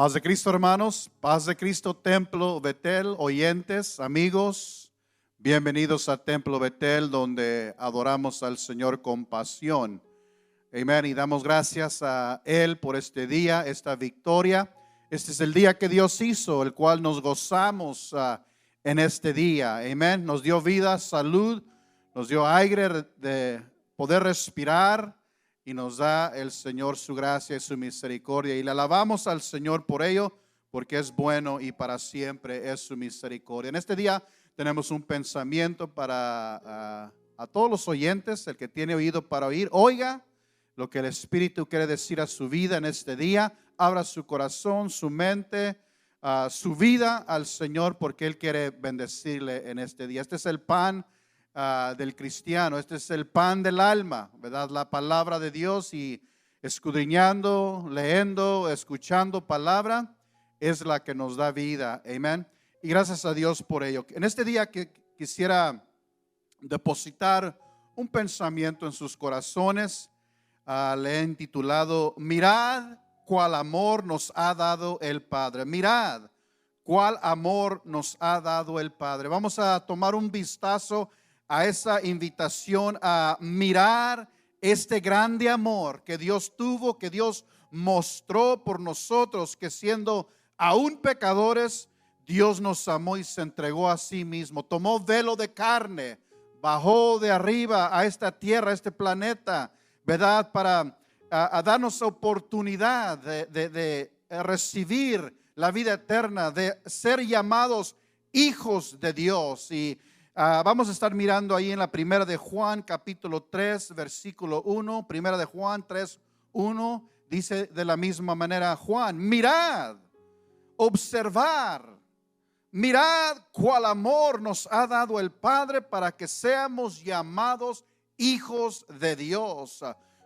Paz de Cristo, hermanos, paz de Cristo, Templo Betel, oyentes, amigos, bienvenidos a Templo Betel, donde adoramos al Señor con pasión. Amén, y damos gracias a Él por este día, esta victoria. Este es el día que Dios hizo, el cual nos gozamos en este día. Amén, nos dio vida, salud, nos dio aire de poder respirar. Y nos da el Señor su gracia y su misericordia. Y le alabamos al Señor por ello, porque es bueno y para siempre es su misericordia. En este día tenemos un pensamiento para a todos los oyentes. El que tiene oído para oír, oiga lo que el Espíritu quiere decir a su vida en este día. Abra su corazón, su mente, su vida al Señor, porque Él quiere bendecirle en este día. Este es el pan del cristiano, este es el pan del alma, ¿verdad? La palabra de Dios, y escudriñando, leyendo, escuchando palabra es la que nos da vida. Amén. Y gracias a Dios por ello. En este día que quisiera depositar un pensamiento en sus corazones, le he intitulado: mirad cuál amor nos ha dado el Padre. Mirad cuál amor nos ha dado el Padre. Vamos a tomar un vistazo a esa invitación a mirar este grande amor que Dios tuvo, que Dios mostró por nosotros, que siendo aún pecadores, Dios nos amó y se entregó a sí mismo. Tomó velo de carne, bajó de arriba a esta tierra, a este planeta, ¿verdad? Para a darnos oportunidad de recibir la vida eterna, de ser llamados hijos de Dios. Y vamos a estar mirando ahí en la primera de Juan, capítulo 3, versículo 1. Primera de Juan 3, 1. Dice de la misma manera Juan: mirad, observar, mirad cuál amor nos ha dado el Padre para que seamos llamados hijos de Dios.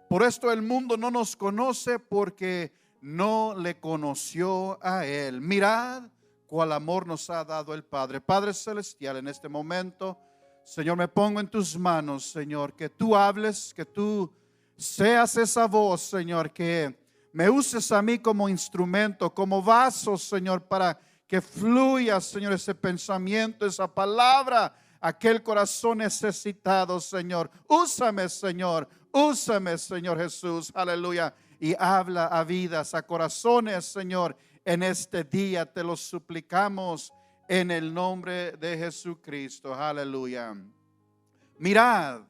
Por esto el mundo no nos conoce, porque no le conoció a Él. Mirad cuál amor nos ha dado el Padre. Padre celestial, en este momento, Señor, me pongo en tus manos, Señor, que tú hables, que tú seas esa voz, Señor, que me uses a mí como instrumento, como vaso, Señor, para que fluya, Señor, ese pensamiento, esa palabra, aquel corazón necesitado, Señor. Úsame, Señor, Jesús, aleluya, y habla a vidas, a corazones, Señor. En este día te lo suplicamos en el nombre de Jesucristo. Aleluya. Mirad,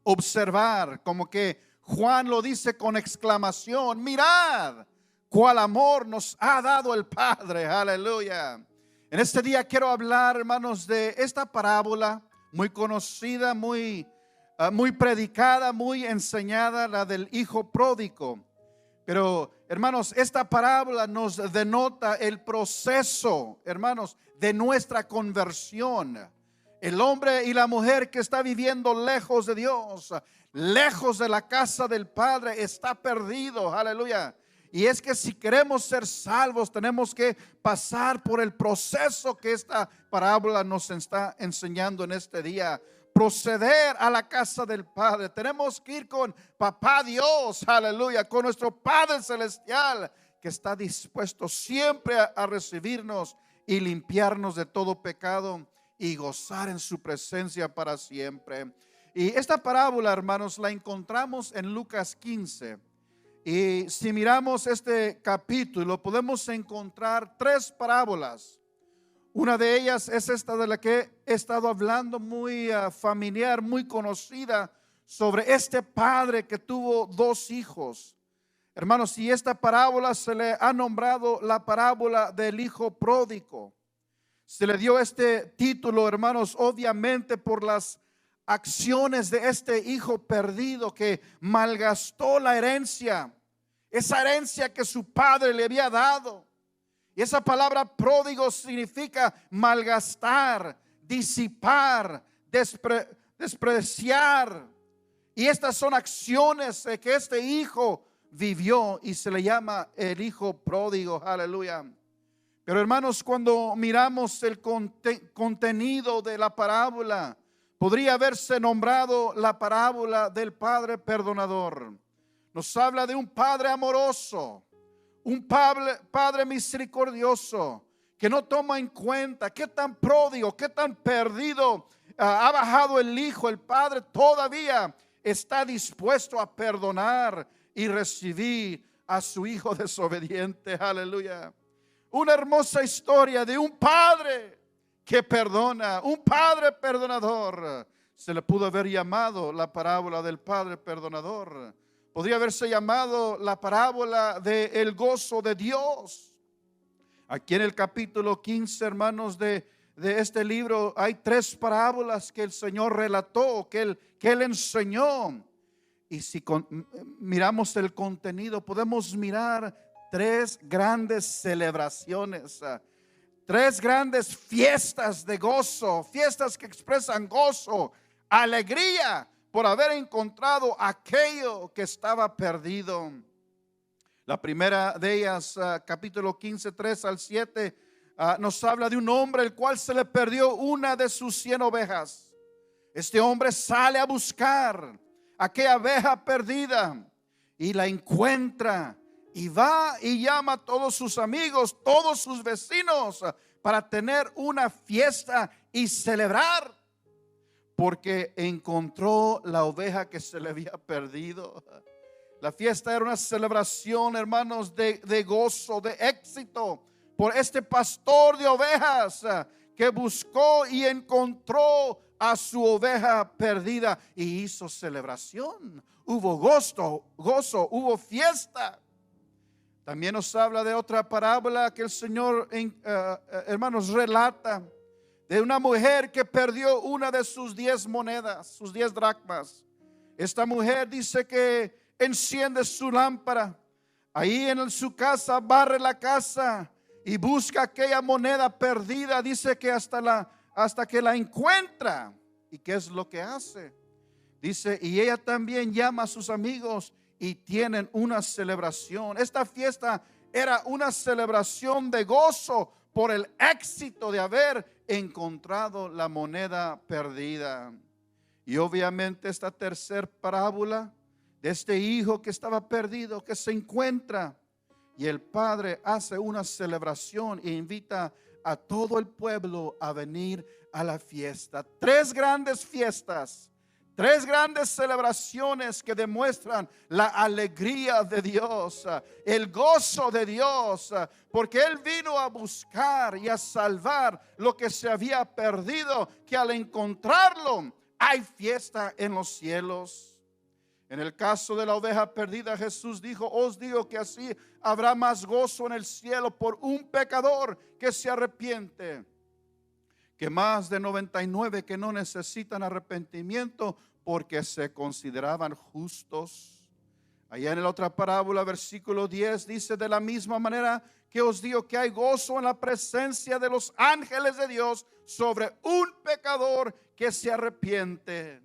observar, como que Juan lo dice con exclamación: mirad cuál amor nos ha dado el Padre. Aleluya. En este día quiero hablar, hermanos, de esta parábola muy conocida, muy predicada, muy enseñada, la del hijo pródigo. Pero, hermanos, esta parábola nos denota el proceso, hermanos, de nuestra conversión. El hombre y la mujer que está viviendo lejos de Dios, lejos de la casa del Padre, está perdido. Aleluya. Y es que si queremos ser salvos, tenemos que pasar por el proceso que esta parábola nos está enseñando en este día. Proceder a la casa del Padre. Tenemos que ir con Papá Dios, aleluya, con nuestro Padre celestial, que está dispuesto siempre a recibirnos y limpiarnos de todo pecado y gozar en su presencia para siempre. Y esta parábola, hermanos, la encontramos en Lucas 15. Y si miramos este capítulo, podemos encontrar tres parábolas. Una de ellas es esta de la que he estado hablando, muy familiar, muy conocida, sobre este padre que tuvo dos hijos. Hermanos, y esta parábola se le ha nombrado la parábola del hijo pródigo. Se le dio este título, hermanos, obviamente por las acciones de este hijo perdido que malgastó la herencia, esa herencia que su padre le había dado. Y esa palabra pródigo significa malgastar, disipar, despreciar. Y estas son acciones que este hijo vivió y se le llama el hijo pródigo. Aleluya. Pero, hermanos, cuando miramos el contenido de la parábola, podría haberse nombrado la parábola del padre perdonador. Nos habla de un padre amoroso, un padre misericordioso que no toma en cuenta qué tan pródigo, qué tan perdido ha bajado el hijo. El padre todavía está dispuesto a perdonar y recibir a su hijo desobediente. Aleluya. Una hermosa historia de un padre que perdona, un padre perdonador. Se le pudo haber llamado la parábola del padre perdonador. Podría haberse llamado la parábola del gozo de Dios. Aquí en el capítulo 15, hermanos, de este libro hay 3 parábolas que el Señor relató, que él enseñó. Y si miramos el contenido, podemos mirar 3 grandes celebraciones, 3 grandes fiestas de gozo, fiestas que expresan gozo, alegría por haber encontrado aquello que estaba perdido. La primera de ellas, capítulo 15, 3 al 7, nos habla de un hombre el cual se le perdió una de sus 100 ovejas. Este hombre sale a buscar aquella oveja perdida y la encuentra, y va y llama a todos sus amigos, todos sus vecinos, para tener una fiesta y celebrar, porque encontró la oveja que se le había perdido. La fiesta era una celebración, hermanos, de gozo, de éxito por este pastor de ovejas que buscó y encontró a su oveja perdida y hizo celebración. Hubo gozo, hubo fiesta. También nos habla de otra parábola que el Señor, hermanos, relata de una mujer que perdió una de sus 10 monedas, sus 10 dracmas. Esta mujer dice que enciende su lámpara, ahí en su casa, barre la casa y busca aquella moneda perdida. Dice que hasta que la encuentra. ¿Y qué es lo que hace? Dice, y ella también llama a sus amigos y tienen una celebración. Esta fiesta era una celebración de gozo por el éxito de haber encontrado la moneda perdida. Y obviamente esta tercera parábola de este hijo que estaba perdido, que se encuentra, y el padre hace una celebración e invita a todo el pueblo a venir a la fiesta. 3 grandes fiestas, 3 grandes celebraciones que demuestran la alegría de Dios, el gozo de Dios, porque Él vino a buscar y a salvar lo que se había perdido, que al encontrarlo hay fiesta en los cielos. En el caso de la oveja perdida, Jesús dijo, os digo que así habrá más gozo en el cielo por un pecador que se arrepiente, que más de 99 que no necesitan arrepentimiento porque se consideraban justos. Allá en la otra parábola, versículo 10, dice, de la misma manera que os digo que hay gozo en la presencia de los ángeles de Dios sobre un pecador que se arrepiente.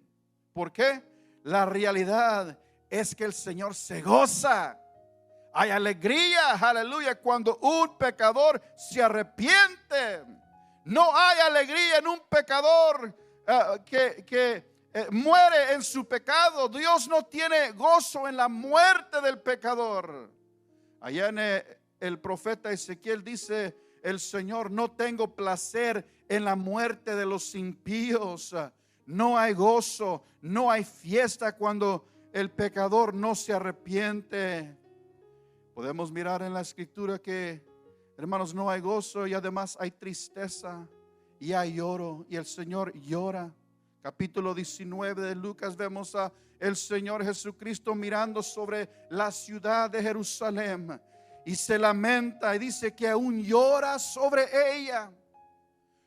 ¿Por qué? La realidad es que el Señor se goza. Hay alegría, aleluya, cuando un pecador se arrepiente. No hay alegría en un pecador que muere en su pecado. Dios no tiene gozo en la muerte del pecador. Allá en el profeta Ezequiel dice el Señor, no tengo placer en la muerte de los impíos. No hay gozo, no hay fiesta cuando el pecador no se arrepiente. Podemos mirar en la escritura que, hermanos, no hay gozo y además hay tristeza y hay lloro, y el Señor llora. Capítulo 19 de Lucas vemos a el Señor Jesucristo mirando sobre la ciudad de Jerusalén y se lamenta y dice que aún llora sobre ella.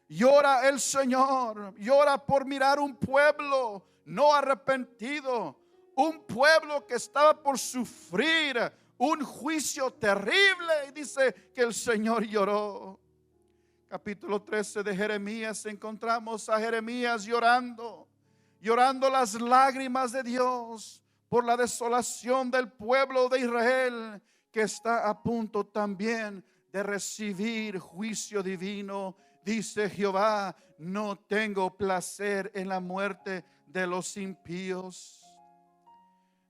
Llora el Señor, llora por mirar un pueblo no arrepentido, un pueblo que estaba por sufrir un juicio terrible, y dice que el Señor lloró. Capítulo 13 de Jeremías, encontramos a Jeremías llorando las lágrimas de Dios por la desolación del pueblo de Israel, que está a punto también de recibir juicio divino. Dice Jehová, no tengo placer en la muerte de los impíos.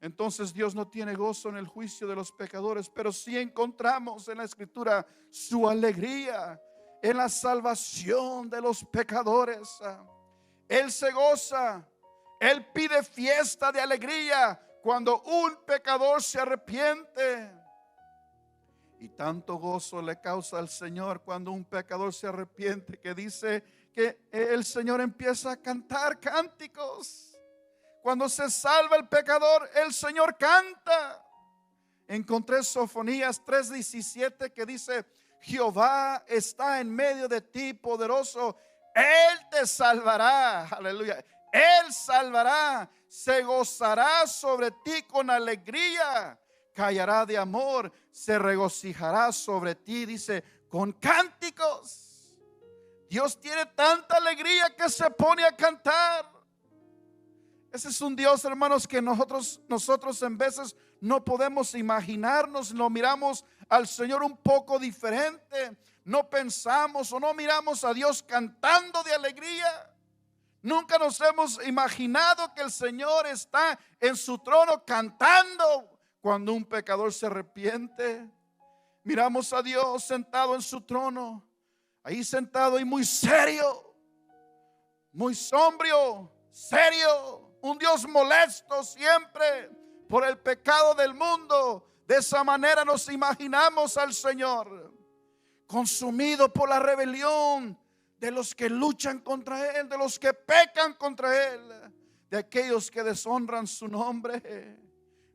entonces Dios no tiene gozo en el juicio de los pecadores, pero sí encontramos en la Escritura su alegría en la salvación de los pecadores. Él se goza, Él pide fiesta de alegría cuando un pecador se arrepiente. Y tanto gozo le causa al Señor cuando un pecador se arrepiente, que dice que el Señor empieza a cantar cánticos. Cuando se salva el pecador, el Señor canta. Encontré Sofonías 3:17 que dice: Jehová está en medio de ti, poderoso. Él te salvará. Aleluya. Él salvará. Se gozará sobre ti con alegría. Callará de amor. Se regocijará sobre ti, dice, con cánticos. Dios tiene tanta alegría que se pone a cantar. Ese es un Dios, hermanos, que nosotros en veces no podemos imaginarnos. Lo miramos al Señor un poco diferente. No pensamos o no miramos a Dios cantando de alegría. Nunca nos hemos imaginado que el Señor está en su trono cantando cuando un pecador se arrepiente. Miramos a Dios sentado en su trono, ahí sentado y muy serio, muy sombrio, serio. Un Dios molesto siempre por el pecado del mundo. De esa manera nos imaginamos al Señor, consumido por la rebelión de los que luchan contra Él, de los que pecan contra Él, de aquellos que deshonran su nombre.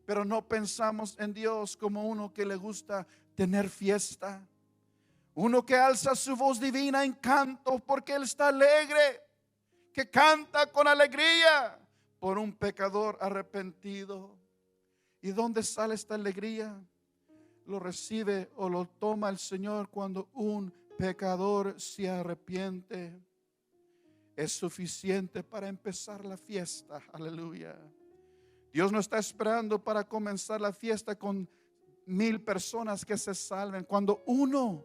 Pero no pensamos en Dios como uno que le gusta tener fiesta, uno que alza su voz divina en canto porque Él está alegre, que canta con alegría por un pecador arrepentido. ¿Y dónde sale esta alegría? Lo recibe o lo toma el Señor cuando un pecador se arrepiente. Es suficiente para empezar la fiesta. Aleluya. Dios no está esperando para comenzar la fiesta con 1000 personas que se salven. Cuando uno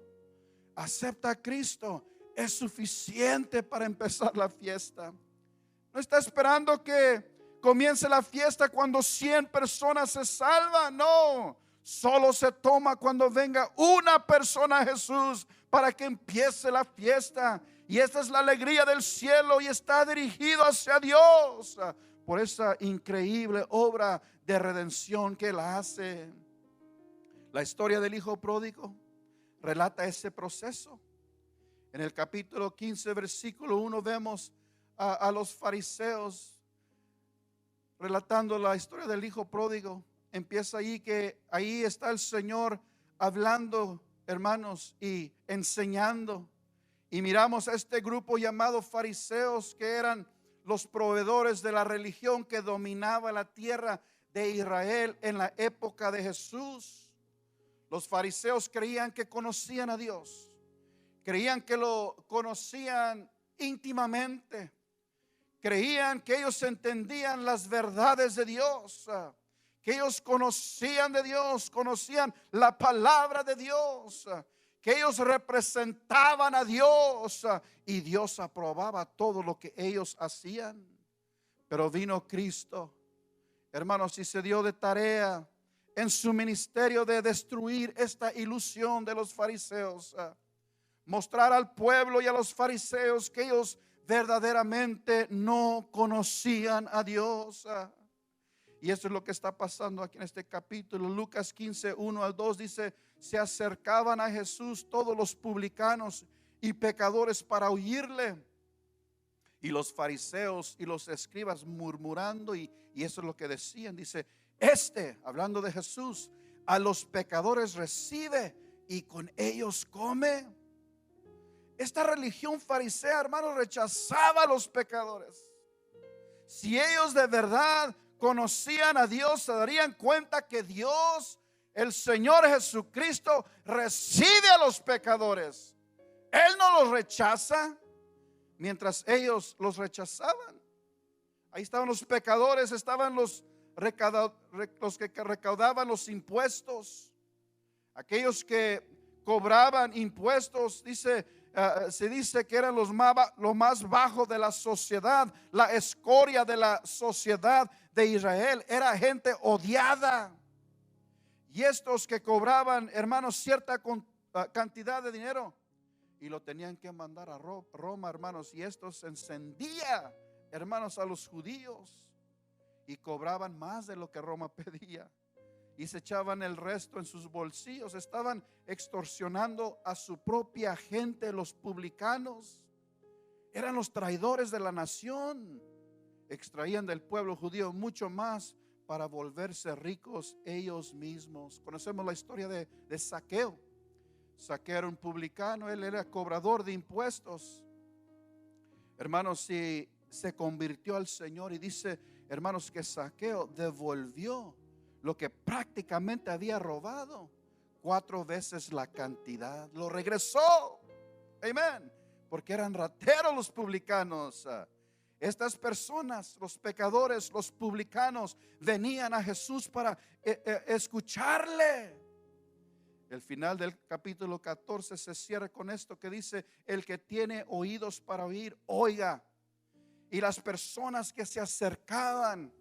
acepta a Cristo, es suficiente para empezar la fiesta. No está esperando que comience la fiesta cuando 100 personas se salvan. No, solo se toma cuando venga una persona a Jesús para que empiece la fiesta. Y esta es la alegría del cielo y está dirigido hacia Dios por esa increíble obra de redención que Él hace. La historia del hijo pródigo relata ese proceso. En el capítulo 15, versículo 1, vemos a los fariseos relatando la historia del hijo pródigo. Empieza ahí que ahí está el Señor hablando, hermanos, y enseñando. Y miramos a este grupo llamado fariseos, que eran los proveedores de la religión que dominaba la tierra de Israel en la época de Jesús. Los fariseos creían que conocían a Dios, creían que lo conocían íntimamente, creían que ellos entendían las verdades de Dios, que ellos conocían de Dios, conocían la palabra de Dios, que ellos representaban a Dios y Dios aprobaba todo lo que ellos hacían. Pero vino Cristo, hermanos, y se dio de tarea en su ministerio de destruir esta ilusión de los fariseos, mostrar al pueblo y a los fariseos que ellos verdaderamente no conocían a Dios. Y eso es lo que está pasando aquí en este capítulo. Lucas 15, 1 al 2 dice: se acercaban a Jesús todos los publicanos y pecadores para oírle, y los fariseos y los escribas murmurando, y eso es lo que decían. Dice: hablando de Jesús, a los pecadores recibe y con ellos come. Esta religión farisea, hermanos, rechazaba a los pecadores. Si ellos de verdad conocían a Dios, se darían cuenta que Dios, el Señor Jesucristo, recibe a los pecadores. Él no los rechaza, mientras ellos los rechazaban. Ahí estaban los pecadores, estaban los que recaudaban los impuestos, aquellos que cobraban impuestos. Dice se dice que eran lo más bajo de la sociedad, la escoria de la sociedad de Israel. Era gente odiada. Y estos que cobraban, hermanos, cierta cantidad de dinero y lo tenían que mandar a Roma, hermanos, y esto se encendía, hermanos, a los judíos, y cobraban más de lo que Roma pedía y se echaban el resto en sus bolsillos. Estaban extorsionando a su propia gente. Los publicanos eran los traidores de la nación. Extraían del pueblo judío mucho más para volverse ricos ellos mismos. Conocemos la historia de Zaqueo. Zaqueo era un publicano, él era cobrador de impuestos. Hermanos, si se convirtió al Señor, y dice, hermanos, que Zaqueo devolvió lo que prácticamente había robado, 4 veces la cantidad. Lo regresó. Amén. Porque eran rateros los publicanos. Estas personas, los pecadores, los publicanos, venían a Jesús para escucharle. El final del capítulo 14 se cierra con esto que dice: el que tiene oídos para oír, oiga. Y las personas que se acercaban,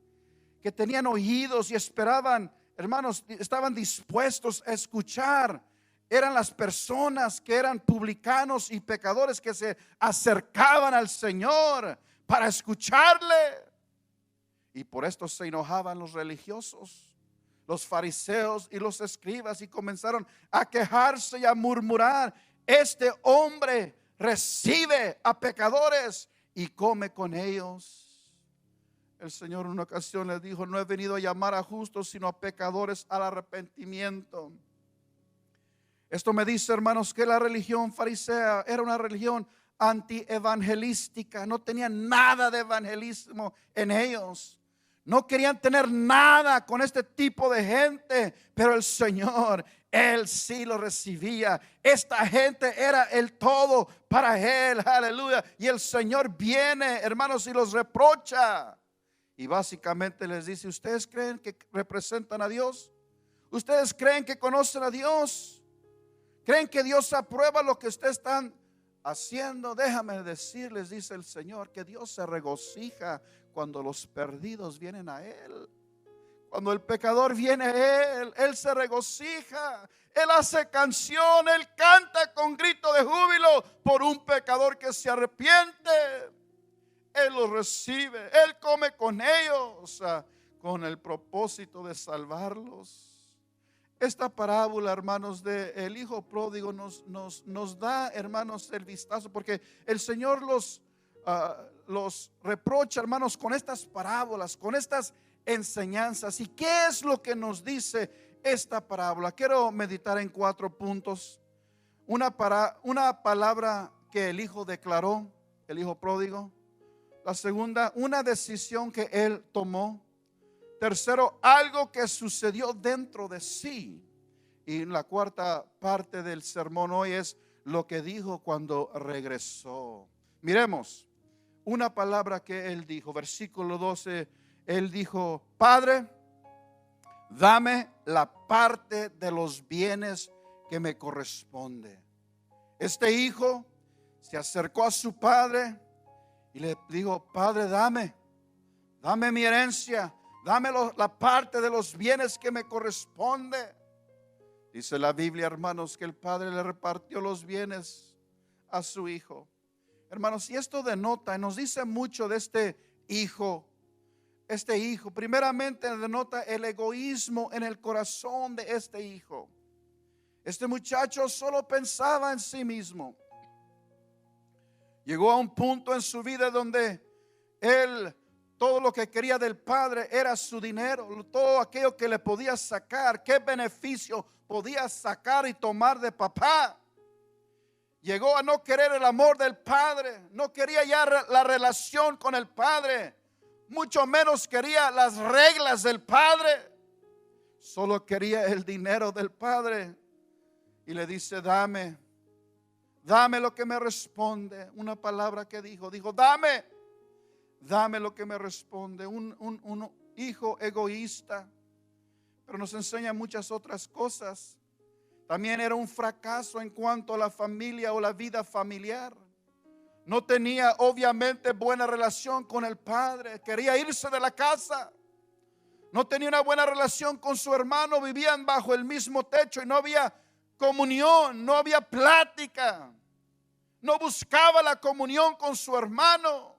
que tenían oídos y esperaban, hermanos, estaban dispuestos a escuchar, eran las personas que eran publicanos y pecadores, que se acercaban al Señor para escucharle. Y por esto se enojaban los religiosos, los fariseos y los escribas, y comenzaron a quejarse y a murmurar: este hombre recibe a pecadores y come con ellos. El Señor en una ocasión les dijo: no he venido a llamar a justos, sino a pecadores al arrepentimiento. Esto me dice, hermanos, que la religión farisea era una religión antievangelística. No tenían nada de evangelismo en ellos. No querían tener nada con este tipo de gente. Pero el Señor, Él sí lo recibía. Esta gente era el todo para Él. Aleluya. Y el Señor viene, hermanos, y los reprocha. Y básicamente les dice: ¿ustedes creen que representan a Dios? ¿Ustedes creen que conocen a Dios? ¿Creen que Dios aprueba lo que ustedes están haciendo? Déjame decirles, dice el Señor, que Dios se regocija cuando los perdidos vienen a Él. Cuando el pecador viene a Él, Él se regocija. Él hace canción, Él canta con grito de júbilo por un pecador que se arrepiente. Él los recibe, Él come con ellos, con el propósito de salvarlos. Esta parábola, hermanos, del hijo pródigo nos da, hermanos, el vistazo, porque el Señor los reprocha, hermanos, con estas parábolas, con estas enseñanzas. ¿Y qué es lo que nos dice esta parábola? Quiero meditar en 4 puntos. Una palabra que el hijo declaró, el hijo pródigo. La segunda, una decisión que él tomó. Tercero, algo que sucedió dentro de sí. Y la cuarta parte del sermón hoy es lo que dijo cuando regresó. Miremos una palabra que él dijo. Versículo 12, él dijo: Padre, dame la parte de los bienes que me corresponde. Este hijo se acercó a su padre y le dijo: Padre, dame mi herencia, dame la parte de los bienes que me corresponde. Dice la Biblia, hermanos, que el padre le repartió los bienes a su hijo. Hermanos, y esto denota, nos dice mucho de este hijo. Este hijo, primeramente, denota el egoísmo en el corazón de este hijo. Este muchacho solo pensaba en sí mismo. Llegó a un punto en su vida donde él, todo lo que quería del padre era su dinero, todo aquello que le podía sacar, qué beneficio podía sacar y tomar de papá. Llegó a no querer el amor del padre, no quería ya la relación con el padre, mucho menos quería las reglas del padre. Solo quería el dinero del padre. Y le dice: dame lo que me responde. Una palabra que dijo, dame lo que me responde. Un hijo egoísta. Pero nos enseña muchas otras cosas. También era un fracaso en cuanto a la familia o la vida familiar. No tenía obviamente buena relación con el padre. Quería irse de la casa. No tenía una buena relación con su hermano. Vivían bajo el mismo techo y no había comunión, no había plática. No buscaba la comunión con su hermano.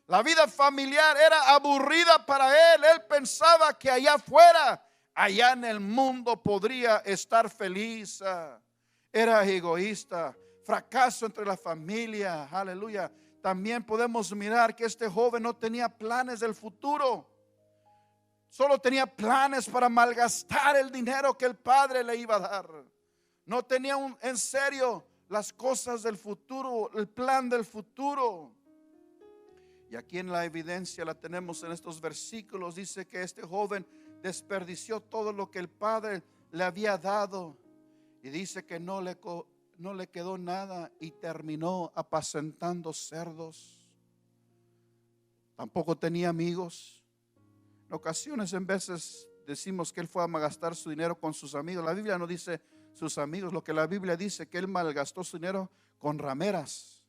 La vida familiar era aburrida para él. Él pensaba que allá afuera, allá en el mundo, podría estar feliz. Era egoísta. Fracaso entre la familia. Aleluya. También podemos mirar que este joven no tenía planes del futuro. Solo tenía planes para malgastar el dinero que el padre le iba a dar. No tenía en serio las cosas del futuro, el plan del futuro. Y aquí en la evidencia la tenemos en estos versículos. Dice que este joven desperdició todo lo que el padre le había dado. Y dice que no le quedó nada y terminó apacentando cerdos. Tampoco tenía amigos. En ocasiones, en veces decimos que él fue a malgastar su dinero con sus amigos. La Biblia no dice sus amigos. Lo que la Biblia dice, que él malgastó su dinero con rameras.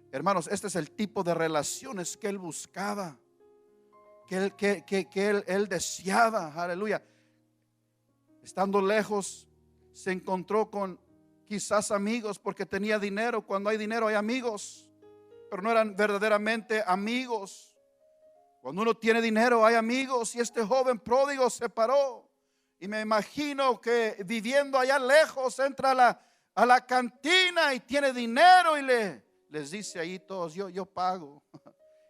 Hermanos, este es el tipo de relaciones que él buscaba, que él deseaba. Aleluya. Estando lejos, se encontró con quizás amigos porque tenía dinero. Cuando hay dinero hay amigos, pero no eran verdaderamente amigos. Cuando uno tiene dinero hay amigos, y este joven pródigo se paró. Y me imagino que viviendo allá lejos entra a la cantina y tiene dinero y les dice ahí todos, yo pago.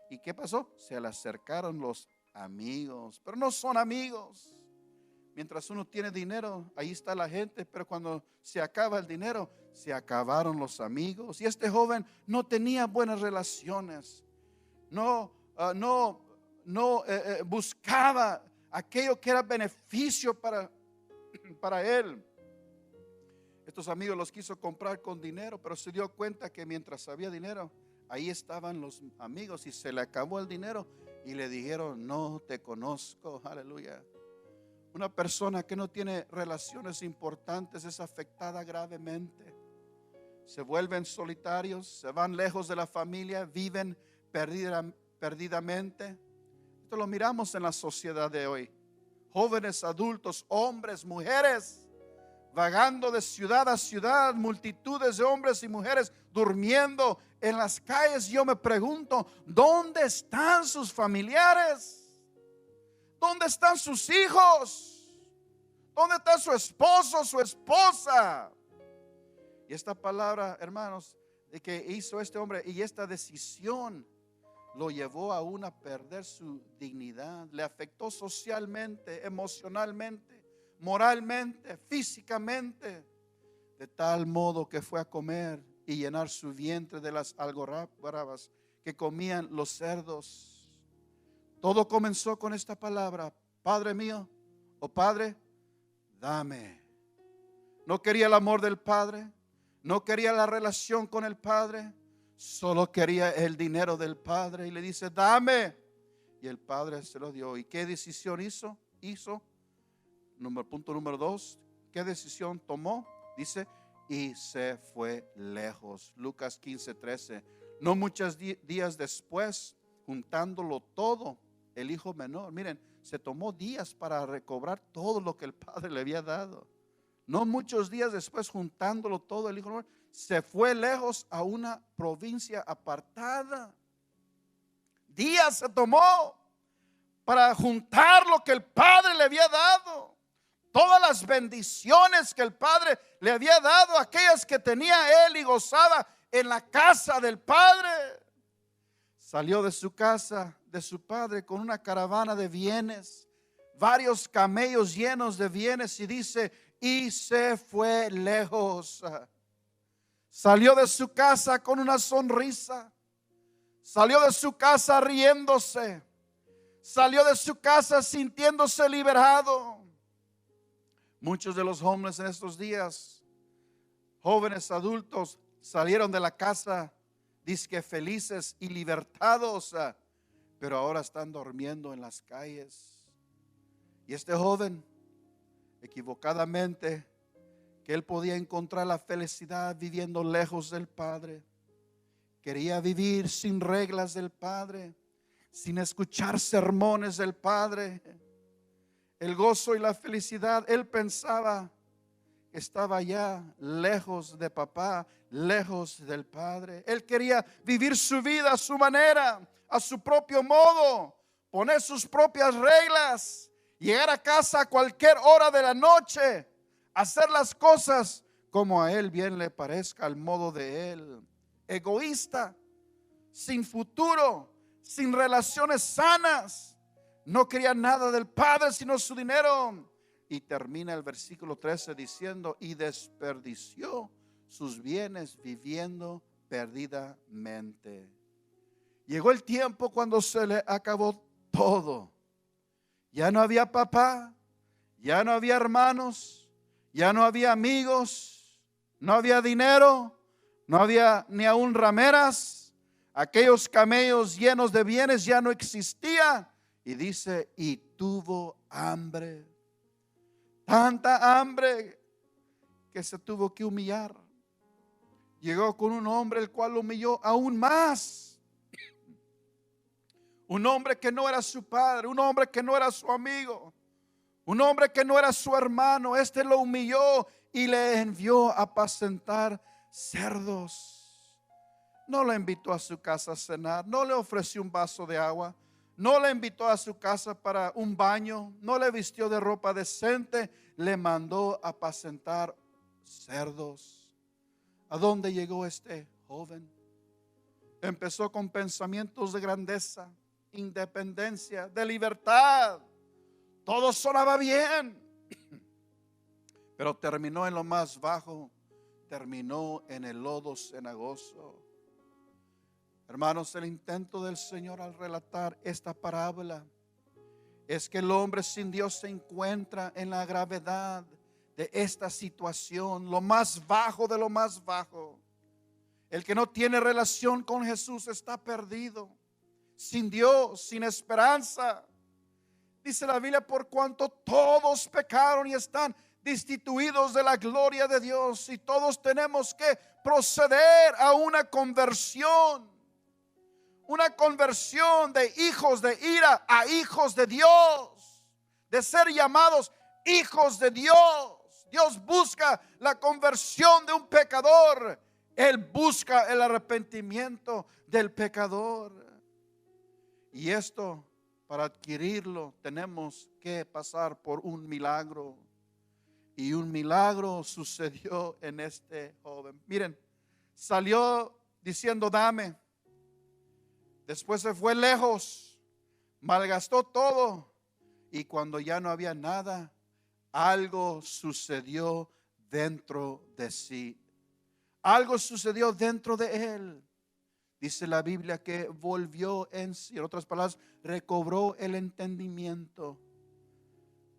¿Y qué pasó? Se le acercaron los amigos, pero no son amigos. Mientras uno tiene dinero, ahí está la gente, pero cuando se acaba el dinero, se acabaron los amigos. Y este joven no tenía buenas relaciones, no buscaba aquello que era beneficio para él. Estos amigos los quiso comprar con dinero, pero se dio cuenta que mientras había dinero, ahí estaban los amigos, y se le acabó el dinero y le dijeron, no te conozco. Aleluya. Una persona que no tiene relaciones importantes es afectada gravemente. Se vuelven solitarios, se van lejos de la familia, viven perdidamente. Esto lo miramos en la sociedad de hoy. Jóvenes, adultos, hombres, mujeres, vagando de ciudad a ciudad, multitudes de hombres y mujeres durmiendo en las calles. Yo me pregunto, ¿dónde están sus familiares? ¿Dónde están sus hijos? ¿Dónde está su esposo, su esposa? Y esta palabra, hermanos, de que hizo este hombre, y esta decisión lo llevó aún a perder su dignidad. Le afectó socialmente, emocionalmente, moralmente, físicamente, de tal modo que fue a comer y llenar su vientre de las algarrobas que comían los cerdos. Todo comenzó con esta palabra: Padre mío, o Padre, dame. No quería el amor del Padre, no quería la relación con el Padre, solo quería el dinero del Padre. Y le dice, dame. Y el Padre se lo dio. ¿Y qué decisión hizo? Punto número 2. ¿Qué decisión tomó? Dice, y se fue lejos. Lucas 15:13. No muchos días después, juntándolo todo, el hijo menor, miren, se tomó días para recobrar todo lo que el padre le había dado. No muchos días después, juntándolo todo, el hijo menor se fue lejos a una provincia apartada. Días se tomó para juntar lo que el padre le había dado. Todas las bendiciones que el padre le había dado, aquellas que tenía él y gozaba en la casa del padre. Salió de su casa, de su padre, con una caravana de bienes, varios camellos llenos de bienes, y dice, y se fue lejos. Salió de su casa con una sonrisa, salió de su casa riéndose, salió de su casa sintiéndose liberado. Muchos de los hombres en estos días, jóvenes, adultos, salieron de la casa dizque felices y libertados, pero ahora están durmiendo en las calles. Y este joven, equivocadamente, que él podía encontrar la felicidad viviendo lejos del Padre. Quería vivir sin reglas del Padre, sin escuchar sermones del Padre. El gozo y la felicidad, él pensaba que estaba ya lejos de papá, lejos del Padre. Él quería vivir su vida a su manera, a su propio modo, poner sus propias reglas, llegar a casa a cualquier hora de la noche, hacer las cosas como a él bien le parezca, al modo de él. Egoísta, sin futuro, sin relaciones sanas. No quería nada del Padre sino su dinero. Y termina el versículo 13 diciendo: y desperdició sus bienes viviendo perdidamente. Llegó el tiempo cuando se le acabó todo. Ya no había papá, ya no había hermanos, ya no había amigos, no había dinero, no había ni aún rameras. Aquellos camellos llenos de bienes ya no existían. Y dice: y tuvo hambre. Tanta hambre que se tuvo que humillar. Llegó con un hombre el cual lo humilló aún más. Un hombre que no era su padre, un hombre que no era su amigo, un hombre que no era su hermano. Este lo humilló y le envió a apacentar cerdos. No le invitó a su casa a cenar, no le ofreció un vaso de agua, no le invitó a su casa para un baño, no le vistió de ropa decente, le mandó a apacentar cerdos. ¿A dónde llegó este joven? Empezó con pensamientos de grandeza, independencia, de libertad. Todo sonaba bien, pero terminó en lo más bajo, terminó en el lodo cenagoso. Hermanos, el intento del Señor al relatar esta parábola es que el hombre sin Dios se encuentra en la gravedad de esta situación, lo más bajo de lo más bajo. El que no tiene relación con Jesús está perdido, sin Dios, sin esperanza. Dice la Biblia: por cuanto todos pecaron y están destituidos de la gloria de Dios, y todos tenemos que proceder a una conversión de hijos de ira a hijos de Dios, de ser llamados hijos de Dios. Dios busca la conversión de un pecador. Él busca el arrepentimiento del pecador. Y esto, para adquirirlo, tenemos que pasar por un milagro. Y un milagro sucedió en este joven. Miren, salió diciendo: dame. Después se fue lejos, malgastó todo. Y cuando ya no había nada, algo sucedió dentro de sí. Algo sucedió dentro de él. Dice la Biblia que volvió en sí. En otras palabras, recobró el entendimiento.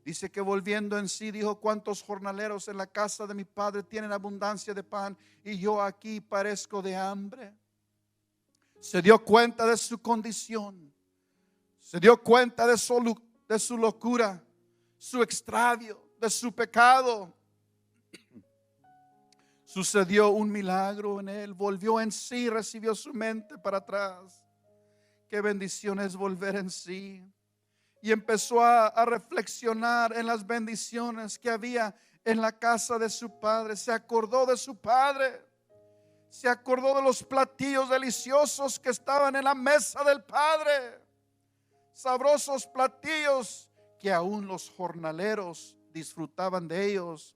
Dice que volviendo en sí dijo: ¿cuántos jornaleros en la casa de mi padre tienen abundancia de pan y yo aquí parezco de hambre? Se dio cuenta de su condición. Se dio cuenta de su locura, su extravio, de su pecado. Sucedió un milagro en él. Volvió en sí, recibió su mente para atrás. Qué bendición es volver en sí. Y empezó a reflexionar en las bendiciones que había en la casa de su padre. Se acordó de su padre. Se acordó de los platillos deliciosos que estaban en la mesa del Padre. Sabrosos platillos que aún los jornaleros disfrutaban de ellos.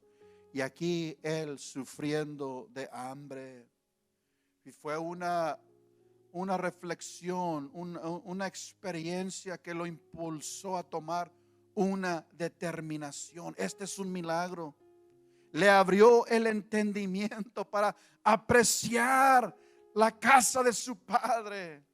Y aquí él sufriendo de hambre. Y fue una reflexión, una experiencia que lo impulsó a tomar una determinación. Este es un milagro. Le abrió el entendimiento para apreciar la casa de su padre.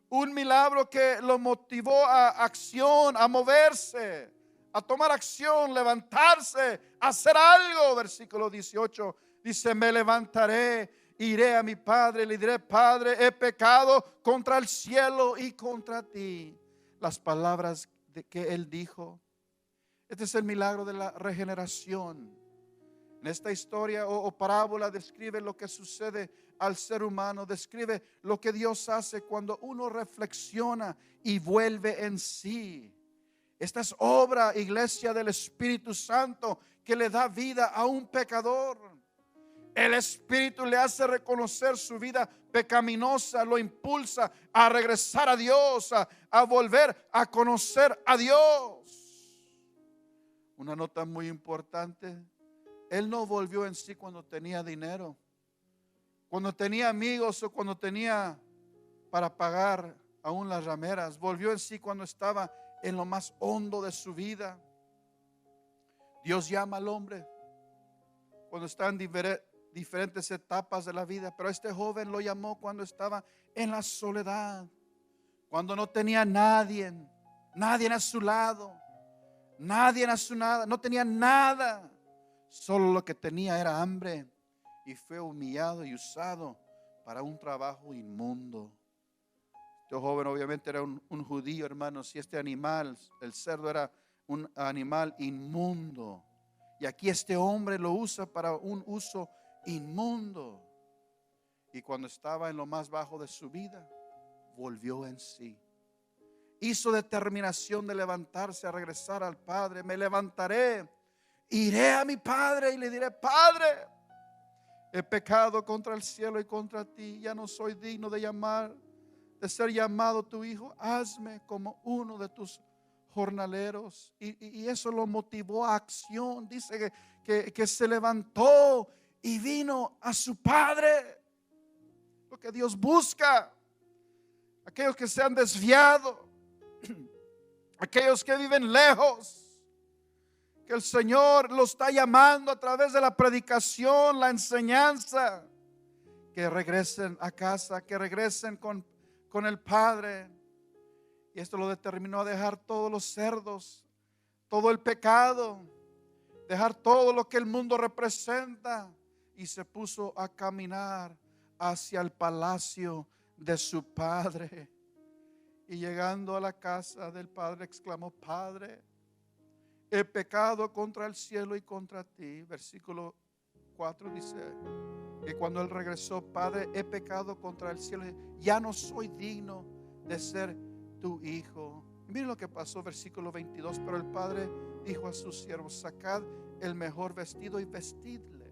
Un milagro que lo motivó a acción, a moverse, a tomar acción, levantarse, hacer algo. Versículo 18 dice: me levantaré, iré a mi padre, le diré: Padre, he pecado contra el cielo y contra ti. Las palabras que él dijo. Este es el milagro de la regeneración. En esta historia o parábola describe lo que sucede al ser humano, describe lo que Dios hace cuando uno reflexiona y vuelve en sí. Esta es obra, iglesia, del Espíritu Santo que le da vida a un pecador. El Espíritu le hace reconocer su vida pecaminosa, lo impulsa a regresar a Dios, a volver a conocer a Dios. Una nota muy importante: él no volvió en sí cuando tenía dinero, cuando tenía amigos o cuando tenía para pagar aún las rameras. Volvió en sí cuando estaba en lo más hondo de su vida. Dios llama al hombre cuando está en diferentes etapas de la vida, pero este joven lo llamó cuando estaba en la soledad, cuando no tenía nadie a su lado, no tenía nada, solo lo que tenía era hambre, y fue humillado y usado para un trabajo inmundo. Este joven obviamente era un judío, hermanos, y este animal, el cerdo, era un animal inmundo, y aquí este hombre lo usa para un uso inmundo. Y cuando estaba en lo más bajo de su vida, volvió en sí. Hizo determinación de levantarse, a regresar al Padre. Me levantaré, iré a mi Padre y le diré: Padre, he pecado contra el cielo y contra ti, ya no soy digno de ser llamado tu hijo. Hazme como uno de tus jornaleros. Y eso lo motivó a acción. Dice que se levantó y vino a su Padre. Lo que Dios busca: aquellos que se han desviado, aquellos que viven lejos, que el Señor los está llamando a través de la predicación, la enseñanza, que regresen a casa, que regresen con el Padre. Y esto lo determinó a dejar todos los cerdos, todo el pecado, dejar todo lo que el mundo representa, y se puso a caminar hacia el palacio de su Padre. Y llegando a la casa del Padre, exclamó: Padre, he pecado contra el cielo y contra ti. Versículo 4 dice que cuando él regresó: Padre, he pecado contra el cielo, ya no soy digno de ser tu hijo. Y miren lo que pasó, versículo 22. Pero el Padre dijo a sus siervos: sacad el mejor vestido y vestidle.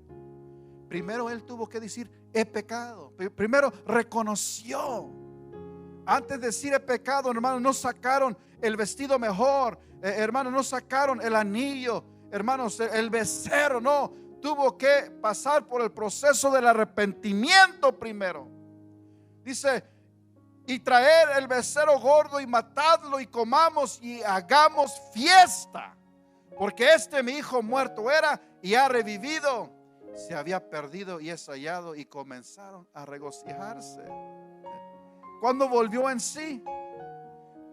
Primero él tuvo que decir: he pecado. Primero reconoció. Antes de decir he pecado, hermanos, no sacaron el vestido mejor, hermanos, no sacaron el anillo, hermanos, el becerro. No, tuvo que pasar por el proceso del arrepentimiento primero. Dice: y traer el becerro gordo y matadlo y comamos y hagamos fiesta, porque mi hijo muerto era y ha revivido, se había perdido y es hallado. Y comenzaron a regocijarse. Cuando volvió en sí,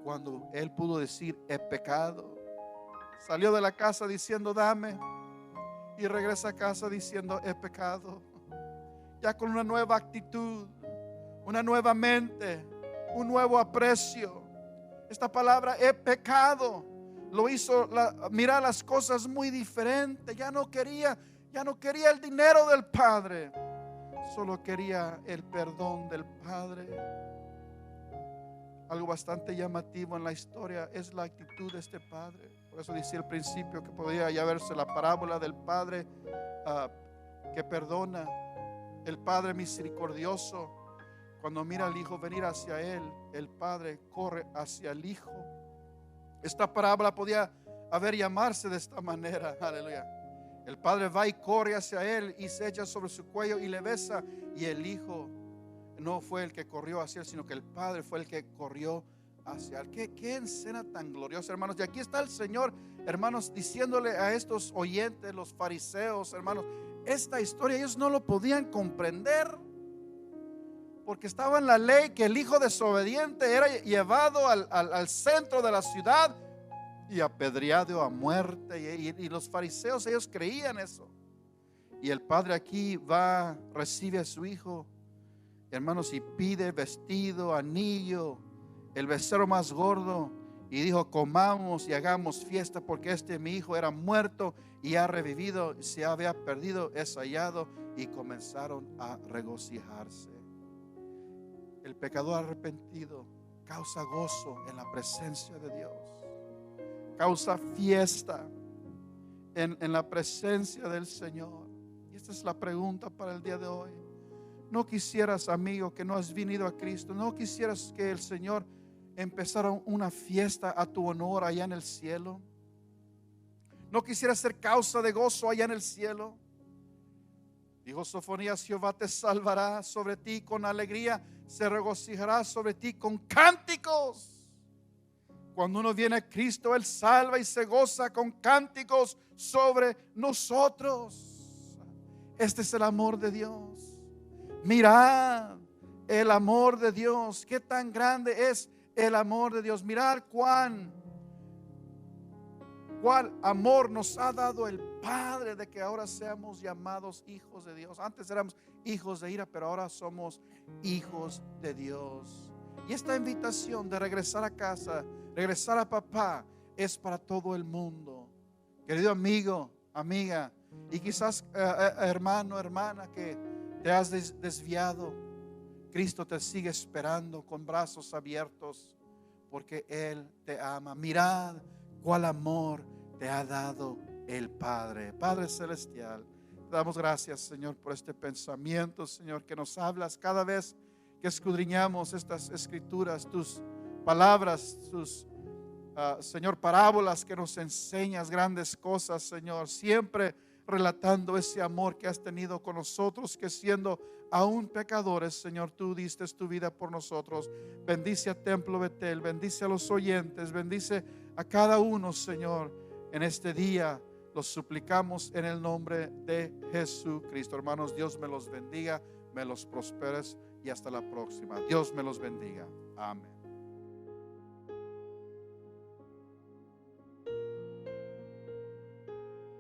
cuando él pudo decir: he pecado. Salió de la casa diciendo: dame, y regresa a casa diciendo: he pecado. Ya con una nueva actitud, una nueva mente, un nuevo aprecio. Esta palabra he pecado lo hizo mirar las cosas muy diferente. Ya no quería el dinero del Padre, solo quería el perdón del Padre. Algo bastante llamativo en la historia es la actitud de este padre. Por eso decía al principio que podía ya verse la parábola del padre que perdona, el padre misericordioso. Cuando mira al hijo venir hacia él, el padre corre hacia el hijo. Esta parábola podía haber llamarse de esta manera. Aleluya. El padre va y corre hacia él y se echa sobre su cuello y le besa. Y el hijo no fue el que corrió hacia él, sino que el Padre fue el que corrió hacia él. Qué escena tan gloriosa, hermanos. Y aquí está el Señor, hermanos, diciéndole a estos oyentes, los fariseos, hermanos, esta historia ellos no lo podían comprender, porque estaba en la ley que el hijo desobediente era llevado al centro de la ciudad y apedreado a muerte. Y los fariseos, ellos creían eso. Y el padre aquí recibe a su hijo, hermanos, y pide vestido, anillo, el becerro más gordo, y dijo: comamos y hagamos fiesta, porque mi hijo era muerto y ha revivido, se había perdido, es hallado. Y comenzaron a regocijarse. El pecador arrepentido causa gozo en la presencia de Dios, causa fiesta en la presencia del Señor. Y esta es la pregunta para el día de hoy. ¿No quisieras, amigo, que no has venido a Cristo? ¿No quisieras que el Señor empezara una fiesta a tu honor allá en el cielo? ¿No quisieras ser causa de gozo allá en el cielo? Dijo Sofonías: Jehová te salvará, sobre ti con alegría se regocijará, sobre ti con cánticos. Cuando uno viene a Cristo, Él salva y se goza con cánticos sobre nosotros. Este es el amor de Dios. Mirad el amor de Dios. Qué tan grande es el amor de Dios. Mirad cuál amor nos ha dado el Padre, de que ahora seamos llamados hijos de Dios. Antes éramos hijos de ira, pero ahora somos hijos de Dios. Y esta invitación de regresar a casa, regresar a papá, es para todo el mundo. Querido amigo, amiga, y quizás hermano, hermana, que te has desviado, Cristo te sigue esperando con brazos abiertos, porque Él te ama. Mirad cuál amor te ha dado el Padre. Padre celestial, te damos gracias, Señor, por este pensamiento, Señor, que nos hablas cada vez que escudriñamos estas escrituras, tus palabras, tus Señor, parábolas que nos enseñas grandes cosas, Señor, siempre relatando ese amor que has tenido con nosotros, que siendo aún pecadores, Señor, tú diste tu vida por nosotros. Bendice a Templo Betel, bendice a los oyentes, bendice a cada uno, Señor, en este día. Los suplicamos en el nombre de Jesucristo. Hermanos, Dios me los bendiga, me los prosperes y hasta la próxima. Dios me los bendiga. Amén.